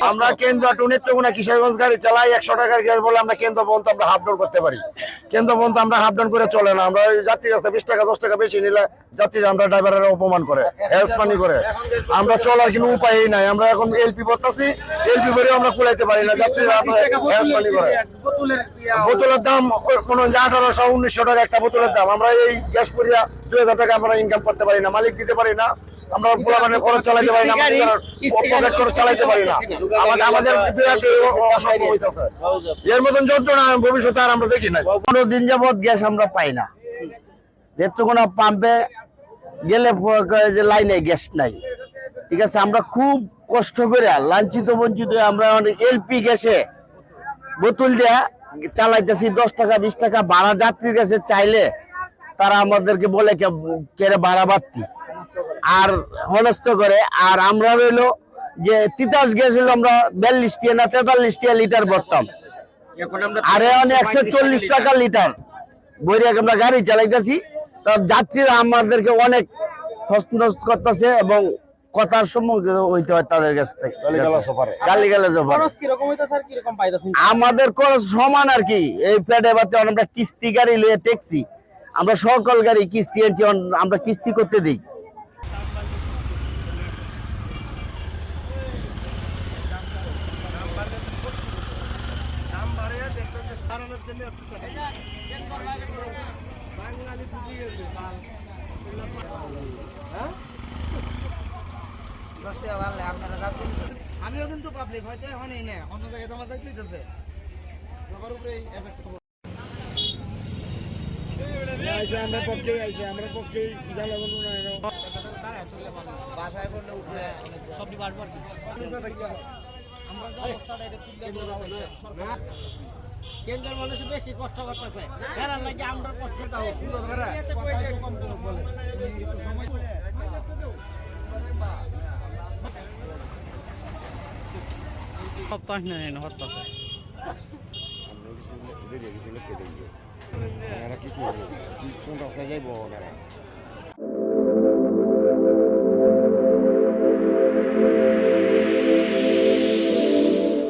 আমরা কেন্দ্র টু নেত্রকোনা কিশোরগঞ্জ গাড়ি চালাই 100 টাকার গ্যাস বলে আমরা কেন্দ্র পর্যন্ত আমরা হাফ ডাউন করতে পারি। কেন্দ্র পর্যন্ত আমরা হাফ ডাউন করে চলে না। আমরা যাত্রীর কাছে 20 টাকা 10 টাকা বেশি নিলে যাত্রী আমরা ড্রাইভারের অপমান করে হেলসমানি করে। আমরা চলার কোনো উপায়ই নাই। আমরা এখন এলপি পড়তাছি, এলপি ভরেও আমরা কুলাইতে পারি না, যাত্রীরা হেলসমানি করে। বোতলের দাম মনে হয় 1800 1900 টাকা একটা বোতলের দাম। আমরা এই গ্যাস পরিয়া 2000 টাকা আমরা ইনকাম করতে পারি না, মালিক দিতে পারি না, আমরা পোলাপানের খরচ চালাইতে পারি না, পকেট খরচ চালাইতে পারি না। আমাদের বিরাট অসম্ভব হইতাছে। এর মতন যন্ত্রণা ভবিষ্যতে আর আমরা দেখি না। 15 দিন যাবত গ্যাস আমরা পাই না। নেত্রকোনা পাম্পে গেলে যে লাইনে গ্যাস নাই, ঠিক আছে। আমরা খুব কষ্ট করে লাঞ্ছিত বঞ্চিত আমরা এলপি গ্যাসে বোতল দেয়া চালাইতেছি। 10 টাকা 20 টাকা ভাড়া যাত্রীর কাছে চাইলে তারা আমাদেরকে বলে কেরে ভাড়া বাড়তি আর হনস্ত করে। আর আমরা রইলো যে তিতাস গ্যাস হইলো আমরা 42 টাকা না 43 টাকা লিটার ভরতাম, আর এখন 140 টাকা লিটার বইরে আমরা গাড়ি চালাইতেছি। তো যাত্রীরা আমাদেরকে অনেক হস্তনস্ত করতেছে এবং কথার সম্মুখীন হইতে হয় তাদের কাছ থেকে। গালিগালাজ আমাদের খরচ সমান আর কি। এই প্লেটে বাতে আমরা কিস্তি গাড়ি লইয়ে ট্যাক্সি, আমরা সকল গাড়ি কিস্তি আনছি, আমরা কিস্তি করতে দিই। আমিও কিন্তু পাবলিক হয়তো এখন এই না অন্য জায়গায় তোমার যাইতে হইতেছে সবার উপরে আমরা পক্ষে আইছি, আমরা পক্ষে জানা বলবো না বাসায় করলে উপরে সবটি বাড়বো আর কি। আমরা যে অবস্থাটা এটা তুলে ধরা হয়েছে সরকার কেন্দ্রের মানুষ বেশি কষ্ট করতেছে, এর লাগে আমরা কষ্ট দাও পুরো ধরে কম বলে একটু সময় সপ্তাহ না হতাছে আমরা কিছু লিখে দিই, এরা কি করবে, কি কোন রাস্তায় যাইবো ওনারা।